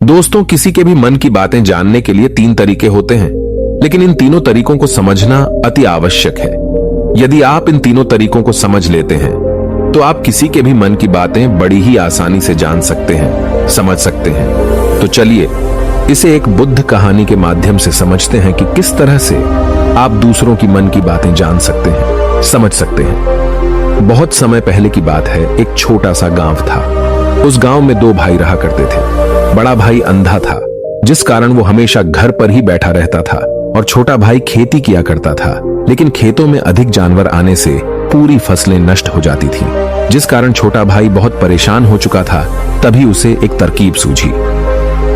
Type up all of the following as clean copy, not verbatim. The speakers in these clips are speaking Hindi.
दोस्तों, किसी के भी मन की बातें जानने के लिए 3 तरीके होते हैं, लेकिन इन तीनों तरीकों को समझना अति आवश्यक है। यदि आप इन तीनों तरीकों को समझ लेते हैं तो आप किसी के भी मन की बातें बड़ी ही आसानी से जान सकते हैं, समझ सकते हैं। तो चलिए इसे एक बुद्ध कहानी के माध्यम से समझते हैं कि किस तरह से आप दूसरों की मन की बातें जान सकते हैं, समझ सकते हैं। बहुत समय पहले की बात है। एक छोटा सा गांव था। उस गांव में 2 भाई रहा करते थे। बड़ा भाई अंधा था, जिस कारण वो हमेशा घर पर ही बैठा रहता था, और छोटा भाई खेती किया करता था। लेकिन खेतों में अधिक जानवर आने से पूरी फसलें नष्ट हो जाती थीं, जिस कारण छोटा भाई बहुत परेशान हो चुका था। तभी उसे एक तरकीब सूझी।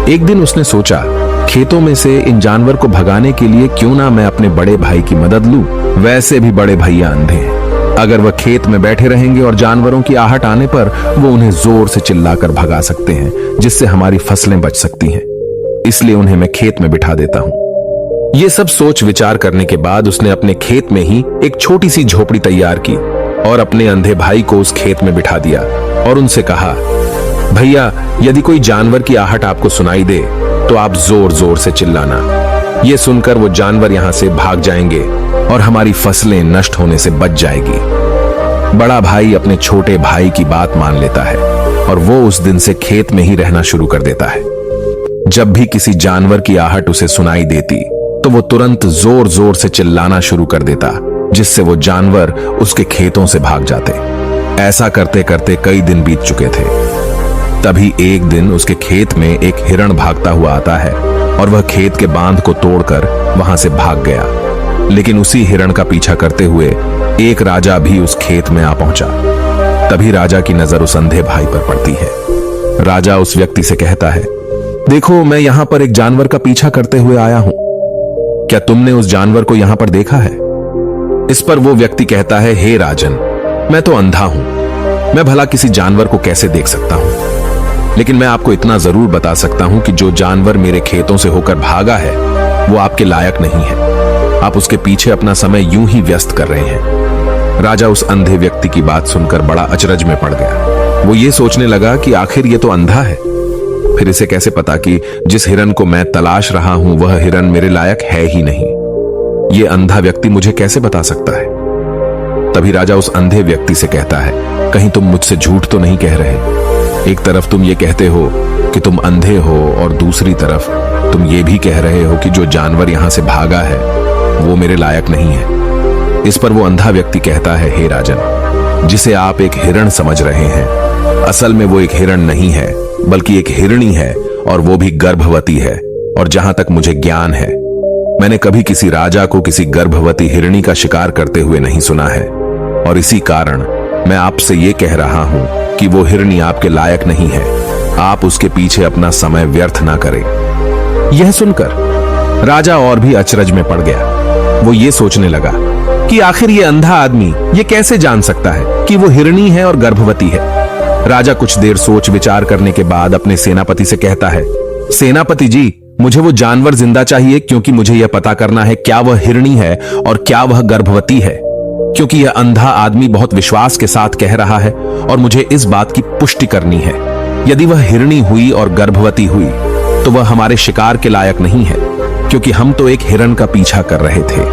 एक दिन उसने सोचा, खेतों में से इन जानवर को भगाने के लिए क्यों ना मैं अपने बड़े भाई की मदद लूं। वैसे भी बड़े भैया अंधे हैं। अगर वह खेत में बैठे रहेंगे और जानवरों की आहट आने पर वो उन्हें जोर से चिल्लाकर भगा सकते हैं, जिससे हमारी फसलें बच सकती हैं। इसलिए उन्हें मैं खेत में बिठा देता हूं। ये सब सोच विचार करने के बाद उसने अपने खेत में ही एक छोटी सी झोपड़ी तैयार की और अपने अंधे भाई को उस खेत में बिठा दिया और उनसे कहा, भैया, यदि कोई जानवर की आहट आपको सुनाई दे तो आप जोर जोर से चिल्लाना। ये सुनकर वो जानवर यहां से भाग जाएंगे और हमारी फसलें नष्ट होने से बच जाएगी। बड़ा भाई अपने छोटे भाई की बात मान लेता है और वो उस दिन से खेत में ही रहना शुरू कर देता है। जब भी किसी जानवर की आहट उसे सुनाई देती तो वो तुरंत जोर जोर से चिल्लाना शुरू कर देता, जिससे वो जानवर उसके खेतों से भाग जाते। ऐसा करते करते कई दिन बीत चुके थे। तभी एक दिन उसके खेत में एक हिरण भागता हुआ आता है और वह खेत के बांध को तोड़कर वहां से भाग गया। लेकिन उसी हिरण का पीछा करते हुए एक राजा भी उस खेत में आ पहुंचा। तभी राजा की नजर उस अंधे भाई पर पड़ती है। राजा उस व्यक्ति से कहता है, देखो, मैं यहां पर एक जानवर का पीछा करते हुए आया हूं। क्या तुमने उस जानवर को यहां पर देखा है? इस पर वो व्यक्ति कहता है, हे राजन, मैं तो अंधा हूं, मैं भला किसी जानवर को कैसे देख सकता हूं। लेकिन मैं आपको इतना जरूर बता सकता हूं कि जो जानवर मेरे खेतों से होकर भागा है वो आपके लायक नहीं है। आप उसके पीछे अपना समय यूं ही व्यस्त कर रहे हैं। राजा उस अंधे व्यक्ति की बात सुनकर बड़ा अचरज में पड़ गया। वो ये सोचने लगा कि आखिर ये तो अंधा है, फिर इसे कैसे पता कि जिस हिरन को मैं तलाश रहा हूं वह हिरन मेरे लायक है ही नहीं। ये अंधा व्यक्ति मुझे कैसे बता सकता है? तभी राजा उस अंधे व्यक्ति से कहता है, कहीं तुम मुझसे झूठ तो नहीं कह रहे? एक तरफ तुम ये कहते हो कि तुम अंधे हो और दूसरी तरफ तुम ये भी कह रहे हो कि जो जानवर यहां से भागा है वो मेरे लायक नहीं है। इस पर वो अंधा व्यक्ति कहता है, हे राजन, जिसे आप एक हिरण समझ रहे हैं, असल में वो एक हिरण नहीं है बल्कि एक हिरणी है, और वो भी गर्भवती है। और जहां तक मुझे ज्ञान है, मैंने कभी किसी राजा को किसी गर्भवती हिरणी का शिकार करते हुए नहीं सुना है। और इसी कारण मैं आपसे ये कह रहा हूं कि वो हिरणी आपके लायक नहीं है। आप उसके पीछे अपना समय व्यर्थ ना करें। यह सुनकर राजा और भी अचरज में पड़ गया। वो ये सोचने लगा कि आखिर ये अंधा आदमी ये कैसे जान सकता है कि वो हिरणी है और गर्भवती है। राजा कुछ देर सोच विचार करने के बाद अपने सेनापति से कहता है, सेनापति जी, मुझे वो जानवर जिंदा चाहिए, क्योंकि मुझे यह पता करना है क्या वह हिरणी है और क्या वह गर्भवती है। क्योंकि यह अंधा आदमी बहुत विश्वास के साथ कह रहा है और मुझे इस बात की पुष्टि करनी है। यदि वह हिरणी हुई और गर्भवती हुई तो वह हमारे शिकार के लायक नहीं है, क्योंकि हम तो एक हिरण का पीछा कर रहे थे।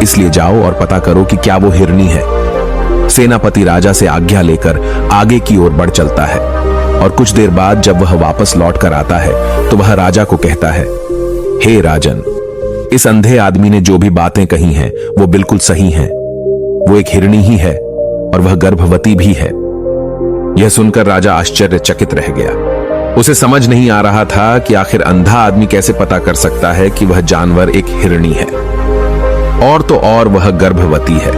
इसलिए जाओ और पता करो कि क्या वो हिरणी है। सेनापति राजा से आज्ञा लेकर आगे की ओर बढ़ चलता है और कुछ देर बाद जब वह वापस लौट कर आता है तो वह राजा को कहता है, हे राजन, इस अंधे आदमी ने जो भी बातें कही हैं वो बिल्कुल सही हैं। वो एक हिरणी ही है और वह गर्भवती भी है। यह सुनकर राजा आश्चर्यचकित रह गया। उसे समझ नहीं आ रहा था कि आखिर अंधा आदमी कैसे पता कर सकता है कि वह जानवर एक हिरणी है, और तो और वह गर्भवती है।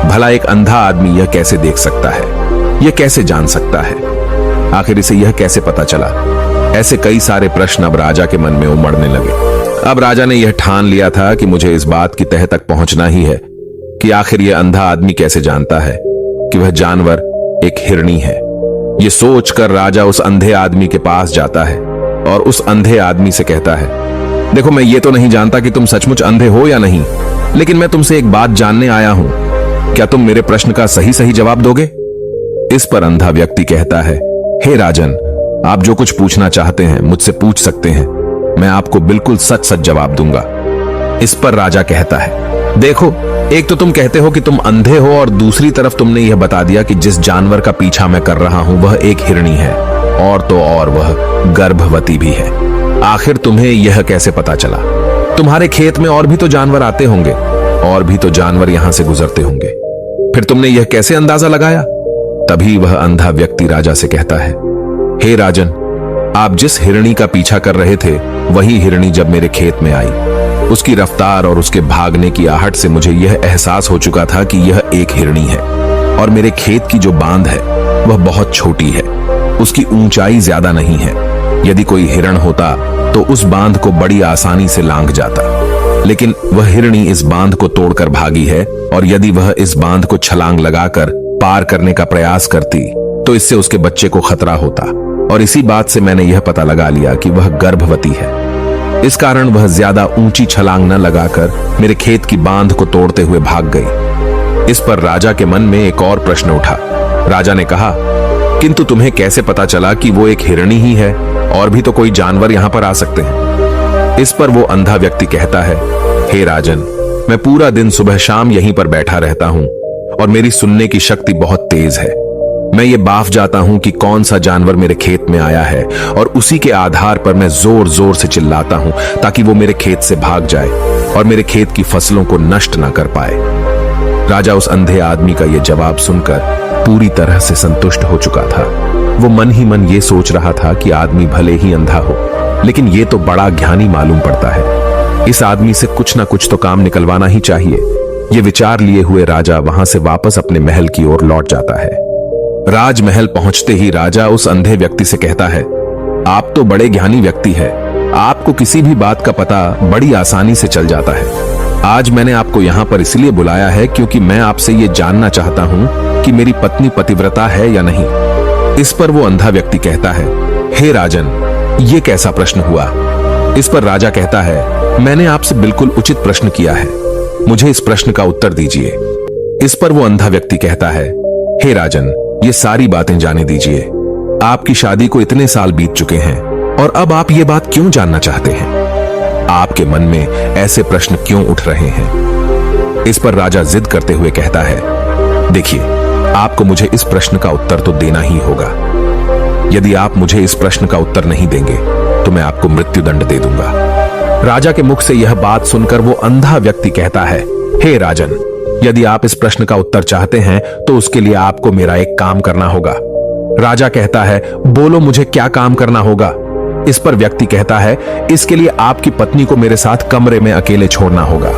भला एक अंधा आदमी यह कैसे देख सकता है, यह कैसे जान सकता है? आखिर इसे यह कैसे पता चला? ऐसे कई सारे प्रश्न अब राजा के मन में उमड़ने लगे। अब राजा ने यह ठान लिया था कि मुझे इस बात की तह तक पहुंचना ही है कि आखिर यह अंधा आदमी कैसे जानता है कि वह जानवर एक हिरणी है। यह सोचकर राजा उस अंधे आदमी के पास जाता है और उस अंधे आदमी से कहता है, देखो, मैं ये तो नहीं जानता कि तुम सचमुच अंधे हो या नहीं, लेकिन मैं तुमसे एक बात जानने आया हूं। क्या तुम मेरे प्रश्न का सही सही जवाब दोगे? इस पर अंधा व्यक्ति कहता है, हे राजन, आप जो कुछ पूछना चाहते हैं मुझसे पूछ सकते हैं, मैं आपको बिल्कुल सच सच जवाब दूंगा। इस पर राजा कहता है, देखो, एक तो तुम कहते हो कि तुम अंधे हो और दूसरी तरफ तुमने यह बता दिया कि जिस जानवर का पीछा मैं कर रहा हूं वह एक हिरणी है, और तो और वह गर्भवती भी है। आखिर तुम्हें यह कैसे पता चला? तुम्हारे खेत में और भी तो जानवर आते होंगे, और भी तो जानवर यहां से गुजरते होंगे, फिर तुमने यह कैसे अंदाजा लगाया? तभी वह अंधा व्यक्ति राजा से कहता है, हे राजन, आप जिस हिरणी का पीछा कर रहे थे वही हिरणी जब मेरे खेत में आई, उसकी रफ्तार और उसके भागने की आहट से मुझे यह एहसास हो चुका था कि यह एक हिरणी है, और मेरे खेत की जो बांध है वह बहुत छोटी है, उसकी ऊंचाई ज्यादा नहीं है। यदि कोई हिरण होता तो उस बांध को बड़ी आसानी से लांघ जाता, लेकिन वह हिरणी इस बांध को तोड़कर भागी है, और यदि वह इस बांध को छलांग लगाकर पार करने का प्रयास करती तो इससे उसके बच्चे को खतरा होता, और इसी बात से मैंने यह पता लगा लिया कि वह गर्भवती है। इस कारण वह ज्यादा ऊंची छलांग न लगाकर मेरे खेत की बांध को तोड़ते हुए भाग गई। इस पर राजा के मन में एक और प्रश्न उठा। राजा ने कहा, किंतु तुम्हें कैसे पता चला कि वो एक हिरणी ही है? और भी तो कोई जानवर यहां पर आ सकते हैं। इस पर वो अंधा व्यक्ति कहता है, हे राजन, मैं पूरा दिन सुबह शाम यहीं पर बैठा रहता हूं, और मेरी सुनने की शक्ति बहुत तेज है। मैं ये बाफ जाता हूं कि कौन सा जानवर मेरे खेत में आया है, और उसी के आधार पर मैं जोर जोर से चिल्लाता हूं ताकि वो मेरे खेत से भाग जाए और मेरे खेत की फसलों को नष्ट ना कर पाए। राजा उस अंधे आदमी का यह जवाब सुनकर पूरी तरह से संतुष्ट हो चुका था। वो मन ही मन ये सोच रहा था कि आदमी भले ही अंधा हो, लेकिन ये तो बड़ा ज्ञानी मालूम पड़ता है। इस आदमी से कुछ ना कुछ तो काम निकलवाना ही चाहिए। ये विचार लिए हुए राजा वहां से वापस अपने महल की ओर लौट जाता है। राजमहल पहुंचते ही राजा उस अंधे व्यक्ति से कहता है, आप तो बड़े ज्ञानी व्यक्ति है, आपको किसी भी बात का पता बड़ी आसानी से चल जाता है। आज मैंने आपको यहाँ पर इसलिए बुलाया है क्योंकि मैं आपसे ये जानना चाहता हूँ कि मेरी पत्नी पतिव्रता है या नहीं। इस पर वो अंधा व्यक्ति कहता है, हे राजन, ये कैसा प्रश्न हुआ? इस पर राजा कहता है, मैंने आपसे बिल्कुल उचित प्रश्न किया है, मुझे इस प्रश्न का उत्तर दीजिए। इस पर वो अंधा व्यक्ति कहता है, हे राजन, ये सारी बातें जाने दीजिए। आपकी शादी को इतने साल बीत चुके हैं, और अब आप ये बात क्यों जानना चाहते हैं? आपके मन में ऐसे प्रश्न क्यों उठ रहे हैं? इस पर राजा जिद करते हुए कहता है, देखिए, आपको मुझे इस प्रश्न का उत्तर तो देना ही होगा। यदि आप मुझे इस प्रश्न का उत्तर नहीं देंगे तो मैं आपको मृत्युदंड दे दूंगा। राजा के मुख से यह बात सुनकर वो अंधा व्यक्ति कहता है, हे राजन, यदि आप इस प्रश्न का उत्तर चाहते हैं तो उसके लिए आपको मेरा एक काम करना होगा। राजा कहता है, बोलो, मुझे क्या काम करना होगा? इस पर व्यक्ति कहता है, इसके लिए आपकी पत्नी को मेरे साथ कमरे में अकेले छोड़ना होगा।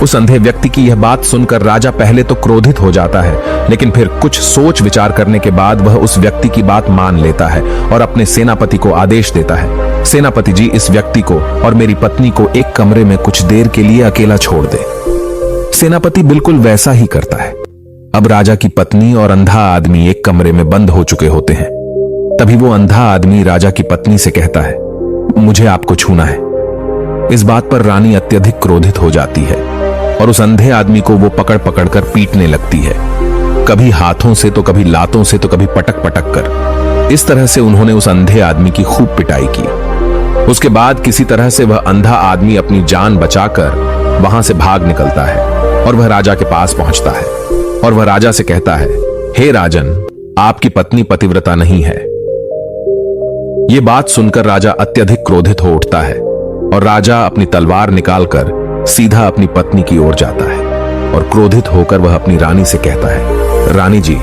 उस अंधे व्यक्ति की यह बात सुनकर राजा पहले तो क्रोधित हो जाता है, लेकिन फिर कुछ सोच विचार करने के बाद वह उस व्यक्ति की बात मान लेता है और अपने सेनापति को आदेश देता है, सेनापति जी, इस व्यक्ति को और मेरी पत्नी को एक कमरे में कुछ देर के लिए अकेला छोड़ दे। सेनापति बिल्कुल वैसा ही करता है। अब राजा की पत्नी और अंधा आदमी एक कमरे में बंद हो चुके होते हैं। तभी वो अंधा आदमी राजा की पत्नी से कहता है, मुझे आपको छूना है। इस बात पर रानी अत्यधिक क्रोधित हो जाती है और उस अंधे आदमी को वो पकड़ पकड़ कर पीटने लगती है, कभी हाथों से तो कभी लातों से तो कभी पटक पटक कर। इस तरह से उन्होंने उस अंधे आदमी की खूब पिटाई की। उसके बाद किसी तरह से वह अंधा आदमी अपनी जान बचाकर वहां से भाग निकलता है और वह राजा के पास पहुंचता है और वह राजा से कहता है, हे राजन, आपकी पत्नी पतिव्रता नहीं है। यह बात सुनकर राजा अत्यधिक क्रोधित हो उठता है और राजा अपनी तलवार निकालकर सीधा अपनी पत्नी की ओर जाता है और क्रोधित होकर वह अपनी रानी से कहता है, रानी जी,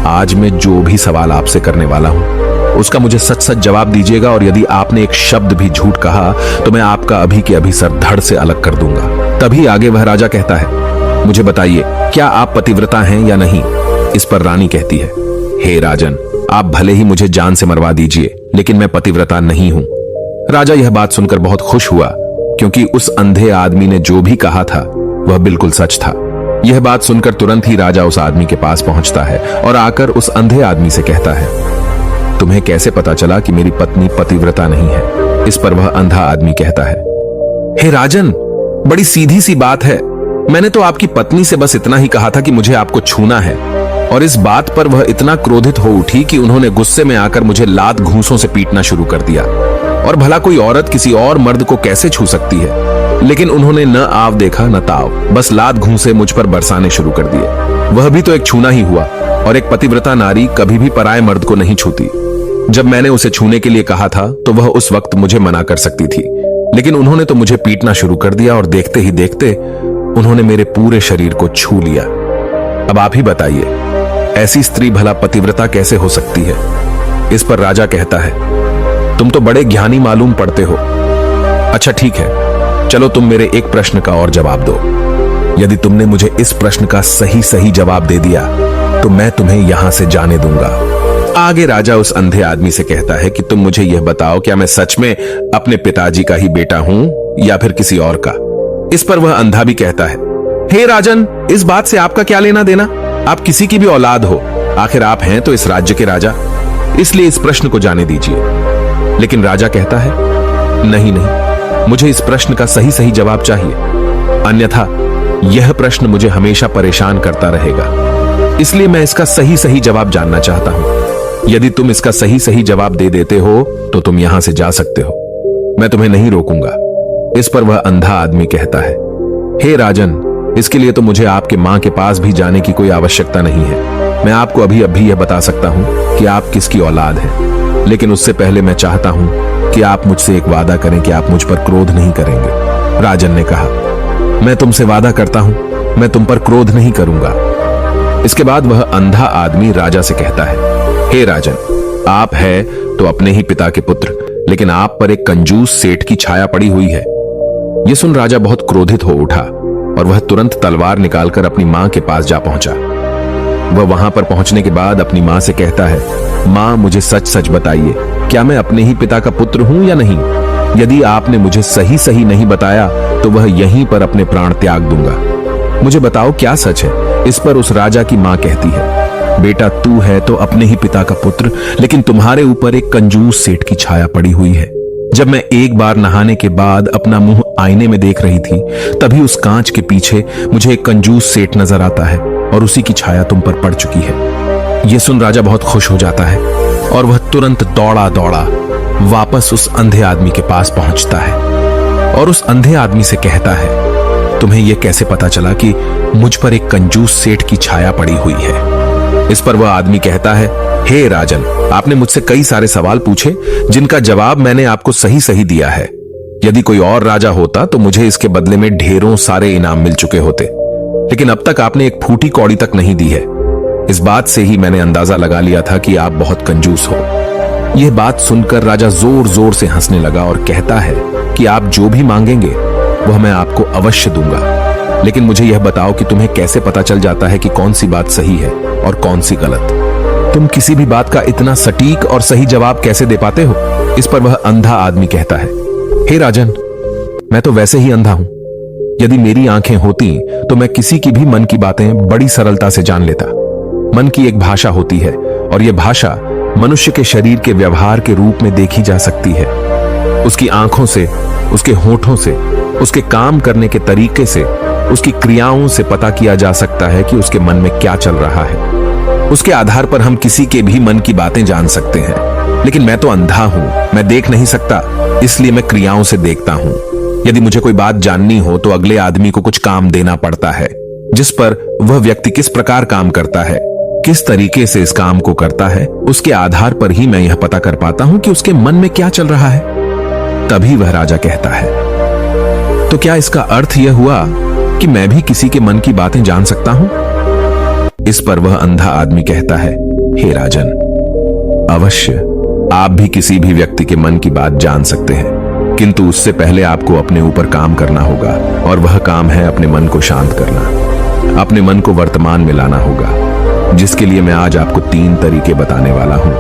आज मैं जो भी सवाल आपसे करने वाला हूं उसका मुझे सच सच जवाब दीजिएगा, और यदि आपने एक शब्द भी झूठ कहा तो मैं आपका अभी के अभी सर धड़ से अलग कर दूंगा। तभी आगे वह राजा कहता है, मुझे बताइए, क्या आप पतिव्रता हैं या नहीं? इस पर रानी कहती है, हे राजन, आप भले ही मुझे जान से मरवा दीजिए, लेकिन मैं पतिव्रता नहीं हूं। राजा यह बात सुनकर बहुत खुश हुआ, क्योंकि उस अंधे आदमी ने जो भी कहा था वह बिल्कुल सच था। यह बात सुनकर तुरंत ही राजा उस आदमी के पास पहुंचता है और आकर उस अंधे आदमी से कहता है, तुम्हें कैसे पता चला कि मेरी पत्नी पतिव्रता नहीं है? इस पर वह अंधा आदमी कहता है, हे राजन, बड़ी सीधी सी बात है, मैंने तो आपकी पत्नी से बस इतना ही कहा था कि मुझे आपको छूना है, और इस बात पर वह इतना क्रोधित हो उठी कि उन्होंने गुस्से में आकर मुझे लात घूंसों से पीटना शुरू कर दिया। और भला कोई औरत किसी और मर्द को कैसे छू सकती है, लेकिन उन्होंने न आव देखा न ताव, बस लात घूंसे मुझ पर बरसाने शुरू कर दिए। वह भी तो एक छूना ही हुआ, और एक पतिव्रता नारी कभी भी पराये मर्द को नहीं छूती। जब मैंने उसे छूने के लिए कहा था तो वह उस वक्त मुझे मना कर सकती थी, लेकिन उन्होंने तो मुझे पीटना शुरू कर दिया और देखते ही देखते उन्होंने मेरे पूरे शरीर को छू लिया। अब आप ही बताइए, ऐसी स्त्री भला पतिव्रता कैसे हो सकती है? इस पर राजा कहता है, तुम तो बड़े ज्ञानी मालूम पड़ते हो। अच्छा ठीक है, चलो तुम मेरे एक प्रश्न का और जवाब दो। यदि तुमने मुझे इस प्रश्न का सही सही जवाब दे दिया तो मैं तुम्हें यहां से जाने दूंगा। आगे राजा उस अंधे आदमी से कहता है कि तुम मुझे यह बताओ, क्या मैं सच में अपने पिताजी का ही बेटा हूं या फिर किसी और का? इस पर वह अंधा भी कहता है, हे राजन, इस बात से आपका क्या लेना देना? आप किसी की भी औलाद हो, आखिर आप हैं तो इस राज्य के राजा, इसलिए इस प्रश्न को जाने दीजिए। लेकिन राजा कहता है, नहीं नहीं, मुझे इस प्रश्न का सही सही जवाब चाहिए, अन्यथा यह प्रश्न मुझे हमेशा परेशान करता रहेगा। इसलिए मैं इसका सही सही जवाब जानना चाहता हूं। यदि तुम इसका सही सही जवाब दे देते हो तो तुम यहां से जा सकते हो, मैं तुम्हें नहीं रोकूंगा। इस पर वह अंधा आदमी कहता है, हे राजन, इसके लिए तो मुझे आपके मां के पास भी जाने की कोई आवश्यकता नहीं है। मैं आपको अभी अभी यह बता सकता हूं कि आप किसकी औलाद हैं, लेकिन उससे पहले मैं चाहता हूं कि आप मुझसे एक वादा करें कि आप मुझ पर क्रोध नहीं करेंगे। राजन ने कहा, मैं तुमसे वादा करता हूं, मैं तुम पर क्रोध नहीं करूंगा। इसके बाद वह अंधा आदमी राजा से कहता है, हे राजन, आप है तो अपने ही पिता के पुत्र, लेकिन आप पर एक कंजूस सेठ की छाया पड़ी हुई है। यह सुन राजा बहुत क्रोधित हो उठा और वह तुरंत तलवार निकालकर अपनी मां के पास जा पहुंचा। वह वहां पर पहुंचने के बाद अपनी मां से कहता है, मां, मुझे सच सच बताइए, क्या मैं अपने ही पिता का पुत्र हूं या नहीं? यदि आपने मुझे सही सही नहीं बताया तो वह यहीं पर अपने प्राण त्याग दूंगा। मुझे बताओ क्या सच है? इस पर उस राजा की मां कहती है, बेटा, तू है तो अपने ही पिता का पुत्र, लेकिन तुम्हारे ऊपर एक कंजूस सेठ की छाया पड़ी हुई है। जब मैं एक बार नहाने के बाद अपना मुंह आईने में देख रही थी, तभी उस कांच के पीछे मुझे एक कंजूस सेठ नजर आता है और उसी की छाया तुम पर पड़ चुकी है। यह सुन राजा बहुत खुश हो जाता है और वह तुरंत दौड़ा दौड़ा वापस उस अंधे आदमी के पास पहुंचता है और उस अंधे आदमी से कहता है, तुम्हें यह कैसे पता चला कि मुझ पर एक कंजूस सेठ की छाया पड़ी हुई है? इस पर वह आदमी कहता है, हे राजन, आपने मुझसे कई सारे सवाल पूछे जिनका जवाब मैंने आपको सही सही दिया है। यदि कोई और राजा होता तो मुझे इसके बदले में ढेरों सारे इनाम मिल चुके होते, लेकिन अब तक आपने एक फूटी कौड़ी तक नहीं दी है। इस बात से ही मैंने अंदाजा लगा लिया था कि आप बहुत कंजूस हो। यह बात सुनकर राजा जोर जोर से हंसने लगा और कहता है कि आप जो भी मांगेंगे वह मैं आपको अवश्य दूंगा, लेकिन मुझे यह बताओ कि तुम्हें कैसे पता चल जाता है कि कौन सी बात सही है और कौन सी गलत? तुम किसी भी बात का इतना सटीक और सही जवाब कैसे दे पाते हो? इस पर वह अंधा आदमी कहता है, हे राजन, मैं तो वैसे ही अंधा हूं। यदि मेरी आंखें होती तो मैं किसी की भी मन की बातें बड़ी सरलता से जान लेता। मन की एक भाषा होती है और यह भाषा मनुष्य के शरीर के व्यवहार के रूप में देखी जा सकती है। उसकी आंखों से, उसके होठों से, उसके काम करने के तरीके से, उसकी क्रियाओं से पता किया जा सकता है कि उसके मन में क्या चल रहा है। उसके आधार पर हम किसी के भी मन की बातें जान सकते हैं। लेकिन मैं तो अंधा हूं, मैं देख नहीं सकता, इसलिए मैं क्रियाओं से देखता हूं। यदि मुझे कोई बात जाननी हो तो अगले आदमी को कुछ काम देना पड़ता है, जिस पर वह व्यक्ति किस प्रकार काम करता है, किस तरीके से इस काम को करता है, उसके आधार पर ही मैं यह पता कर पाता हूं कि उसके मन में क्या चल रहा है। तभी वह राजा कहता है, तो क्या इसका अर्थ यह हुआ कि मैं भी किसी के मन की बातें जान सकता हूं? इस पर वह अंधा आदमी कहता है, हे राजन, अवश्य आप भी किसी भी व्यक्ति के मन की बात जान सकते हैं, किंतु उससे पहले आपको अपने ऊपर काम करना होगा, और वह काम है अपने मन को शांत करना, अपने मन को वर्तमान में लाना होगा, जिसके लिए मैं आज आपको 3 तरीके बताने वाला हूं।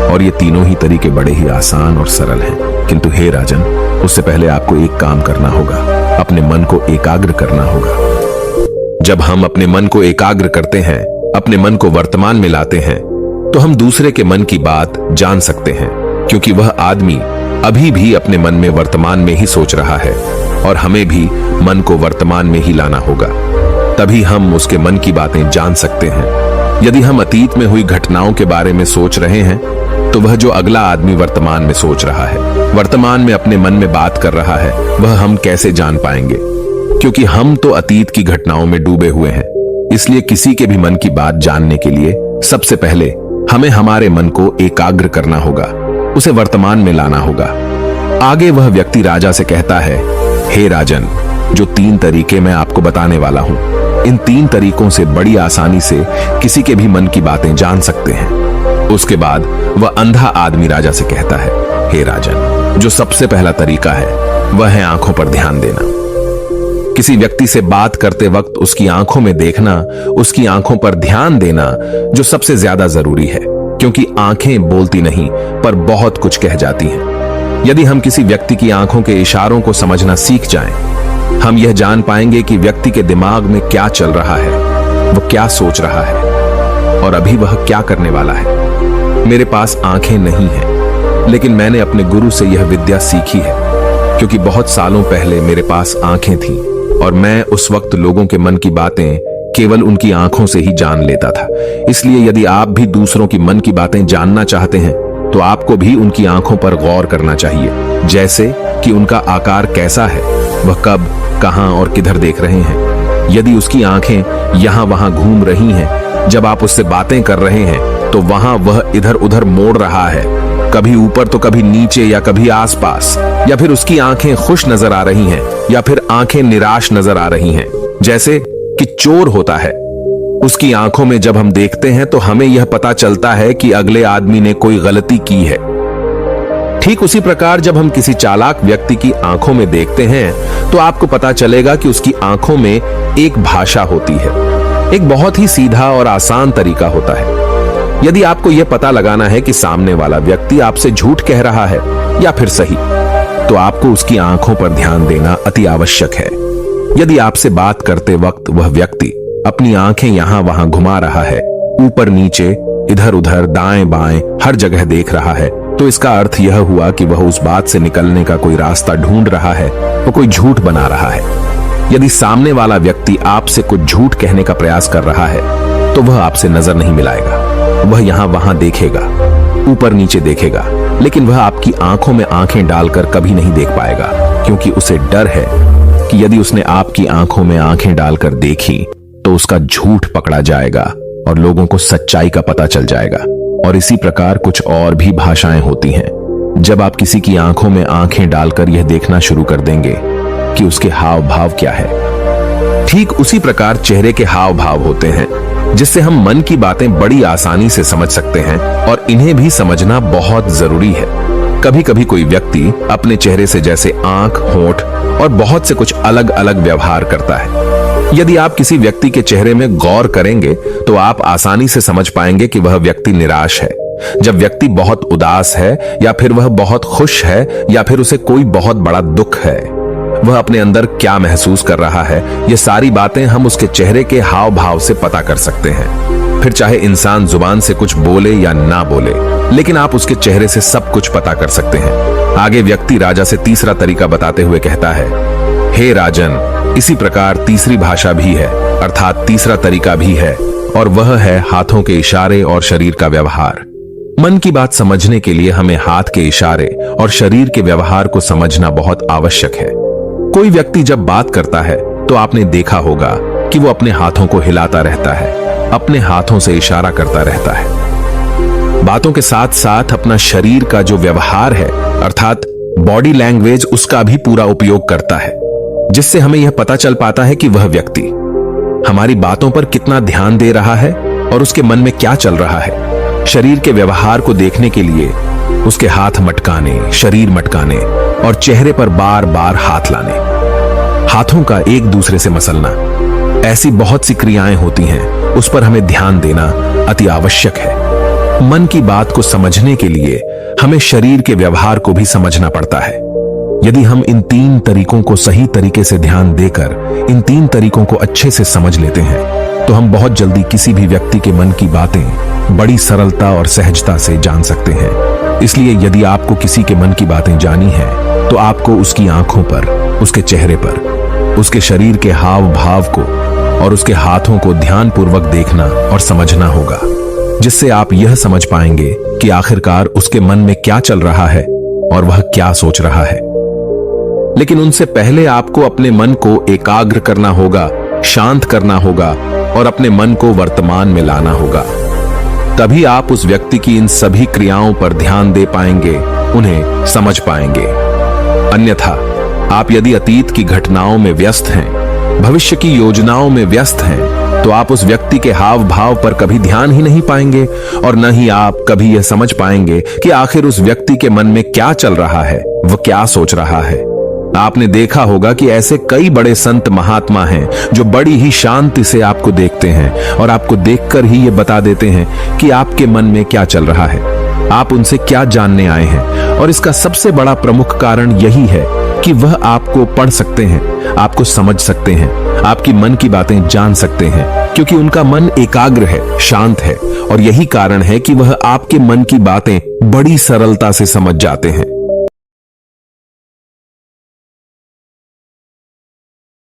और ये तीनों ही तरीके बड़े ही आसान और सरल हैं, किंतु हे राजन, उससे पहले आपको एक काम करना होगा, अपने मन को एकाग्र करना होगा। जब हम अपने मन को एकाग्र करते हैं, अपने मन को वर्तमान में लाते हैं, तो हम दूसरे के मन की बात जान सकते हैं, क्योंकि वह आदमी अभी भी अपने मन में वर्तमान में ही सोच रहा है, और हमें भी मन को वर्तमान में ही लाना होगा, तभी हम उसके मन की बातें जान सकते हैं। यदि हम अतीत में हुई घटनाओं के बारे में सोच रहे हैं, तो वह जो अगला आदमी वर्तमान में सोच रहा है, वर्तमान में अपने मन में बात कर रहा है, वह हम कैसे जान पाएंगे? क्योंकि हम तो अतीत की घटनाओं में डूबे हुए हैं। इसलिए किसी के भी मन की बात जानने के लिए सबसे पहले हमें हमारे मन को एकाग्र करना होगा, उसे वर्तमान में लाना होगा। आगे वह व्यक्ति राजा से कहता है, हे राजन, जो 3 तरीके मैं आपको बताने वाला हूं, इन 3 तरीकों से बड़ी आसानी से किसी के भी मन की बातें जान सकते हैं। उसके बाद वह अंधा आदमी राजा से कहता है, हे राजन, जो सबसे पहला तरीका है वह है आंखों पर ध्यान देना। किसी व्यक्ति से बात करते वक्त उसकी आंखों में देखना, उसकी आंखों पर ध्यान देना जो सबसे ज्यादा जरूरी है, क्योंकि आंखें बोलती नहीं पर बहुत कुछ कह जाती हैं। यदि हम किसी व्यक्ति की आंखों के इशारों को समझना सीख जाएं, हम यह जान पाएंगे कि व्यक्ति के दिमाग में क्या चल रहा है, वह क्या सोच रहा है और अभी वह क्या करने वाला है। मेरे पास आंखें नहीं हैं, लेकिन मैंने अपने गुरु से यह विद्या सीखी है, क्योंकि बहुत सालों पहले मेरे पास आंखें थीं और मैं उस वक्त लोगों के मन की बातें केवल उनकी आंखों से ही जान लेता था। इसलिए यदि आप भी दूसरों की मन की बातें जानना चाहते हैं, तो आपको भी उनकी आंखों पर गौर करना चाहिए, जैसे कि उनका आकार कैसा है, वह कब, कहां और किधर देख रहे हैं। यदि उसकी आंखें यहां वहां घूम रही हैं, जब आप उससे बातें कर रहे हैं, तो वहां वह इधर उधर मोड़ रहा है, कभी ऊपर तो कभी नीचे या कभी आसपास, या फिर उसकी आंखें खुश नजर आ रही हैं या फिर आंखें निराश नजर आ रही हैं, जैसे कि चोर होता है। उसकी आंखों में जब हम देखते हैं तो हमें यह पता चलता है कि अगले आदमी ने कोई गलती की है। ठीक उसी प्रकार जब हम किसी चालाक व्यक्ति की आंखों में देखते हैं, तो आपको पता चलेगा कि उसकी आंखों में एक भाषा होती है। एक बहुत ही सीधा और आसान तरीका होता है। यदि आपको यह पता लगाना है कि सामने वाला व्यक्ति आपसे झूठ कह रहा है या फिर सही, तो आपको उसकी आंखों पर ध्यान देना अति आवश्यक है। यदि आपसे बात करते वक्त वह व्यक्ति अपनी आंखें यहां वहां घुमा रहा है, ऊपर नीचे, इधर उधर, दाएं बाएं, हर जगह देख रहा है, तो इसका अर्थ यह हुआ कि वह उस बात से निकलने का कोई रास्ता ढूंढ रहा है, वो कोई झूठ बना रहा है। यदि सामने वाला व्यक्ति आपसे कुछ झूठ कहने का प्रयास कर रहा है, तो वह आपसे नजर नहीं मिलाएगा। वह यहां वहां देखेगा, ऊपर नीचे देखेगा, लेकिन वह आपकी आंखों में आंखें डालकर कभी नहीं देख पाएगा, क्योंकि उसे डर है कि यदि उसने आपकी आंखों में आंखें डालकर देखी तो उसका झूठ पकड़ा जाएगा और लोगों को सच्चाई का पता चल जाएगा। और इसी प्रकार कुछ और भी भाषाएं होती हैं। जब आप किसी की आंखों में आंखें डालकर यह देखना शुरू कर देंगे कि उसके हाव भाव क्या है, ठीक उसी प्रकार चेहरे के हाव भाव होते हैं, जिससे हम मन की बातें बड़ी आसानी से समझ सकते हैं और इन्हें भी समझना बहुत जरूरी है। कभी कभी कोई व्यक्ति अपने चेहरे से जैसे आंख, होंठ और बहुत से कुछ अलग अलग व्यवहार करता है। यदि आप किसी व्यक्ति के चेहरे में गौर करेंगे, तो आप आसानी से समझ पाएंगे कि वह व्यक्ति निराश है, जब व्यक्ति बहुत उदास है, या फिर वह बहुत खुश है, या फिर उसे कोई बहुत बड़ा दुख है। वह अपने अंदर क्या महसूस कर रहा है, ये सारी बातें हम उसके चेहरे के हाव भाव से पता कर सकते हैं। फिर चाहे इंसान जुबान से कुछ बोले या ना बोले, लेकिन आप उसके चेहरे से सब कुछ पता कर सकते हैं। आगे व्यक्ति राजा से तीसरा तरीका बताते हुए कहता है, हे राजन, इसी प्रकार तीसरी भाषा भी है, अर्थात तीसरा तरीका भी है, और वह है हाथों के इशारे और शरीर का व्यवहार। मन की बात समझने के लिए हमें हाथ के इशारे और शरीर के व्यवहार को समझना बहुत आवश्यक है। कोई व्यक्ति जब बात करता है, तो आपने देखा होगा कि वो अपने हाथों को हिलाता रहता है, अपने हाथों से इशारा करता रहता है। बातों के साथ साथ अपना शरीर का जो व्यवहार है, अर्थात बॉडी लैंग्वेज, उसका भी पूरा उपयोग करता है, जिससे हमें यह पता चल पाता है कि वह व्यक्ति हमारी बातों पर कितना ध्यान दे रहा है और उसके मन में क्या चल रहा है। शरीर के व्यवहार को देखने के लिए उसके हाथ मटकाने, शरीर मटकाने और चेहरे पर बार बार हाथ लाने, हाथों का एक दूसरे से मसलना, ऐसी बहुत सी क्रियाएं होती हैं, उस पर हमें ध्यान देना अति आवश्यक है। मन की बात को समझने के लिए हमें शरीर के व्यवहार को भी समझना पड़ता है। यदि हम इन 3 तरीकों को सही तरीके से ध्यान देकर इन 3 तरीकों को अच्छे से समझ लेते हैं, तो हम बहुत जल्दी किसी भी व्यक्ति के मन की बातें बड़ी सरलता और सहजता से जान सकते हैं। इसलिए यदि आपको किसी के मन की बातें जानी है, तो आपको उसकी आंखों पर, उसके चेहरे पर, उसके शरीर के हाव भाव को और उसके हाथों को ध्यानपूर्वक देखना और समझना होगा, जिससे आप यह समझ पाएंगे कि आखिरकार उसके मन में क्या चल रहा है और वह क्या सोच रहा है। लेकिन उनसे पहले आपको अपने मन को एकाग्र करना होगा, शांत करना होगा और अपने मन को वर्तमान में लाना होगा। तभी आप उस व्यक्ति की इन सभी क्रियाओं पर ध्यान दे पाएंगे, उन्हें समझ पाएंगे। अन्यथा आप यदि अतीत की घटनाओं में व्यस्त हैं, भविष्य की योजनाओं में व्यस्त हैं, तो आप उस व्यक्ति के हाव भाव पर कभी ध्यान ही नहीं पाएंगे और न ही आप कभी यह समझ पाएंगे कि आखिर उस व्यक्ति के मन में क्या चल रहा है, वह क्या सोच रहा है। आपने देखा होगा कि ऐसे कई बड़े संत महात्मा हैं जो बड़ी ही शांति से आपको देखते हैं और आपको देखकर ही ये बता देते हैं कि आपके मन में क्या चल रहा है, आप उनसे क्या जानने आए हैं। और इसका सबसे बड़ा प्रमुख कारण यही है कि वह आपको पढ़ सकते हैं, आपको समझ सकते हैं, आपकी मन की बातें जान सकते हैं, क्योंकि उनका मन एकाग्र है, शांत है और यही कारण है कि वह आपके मन की बातें बड़ी सरलता से समझ जाते हैं।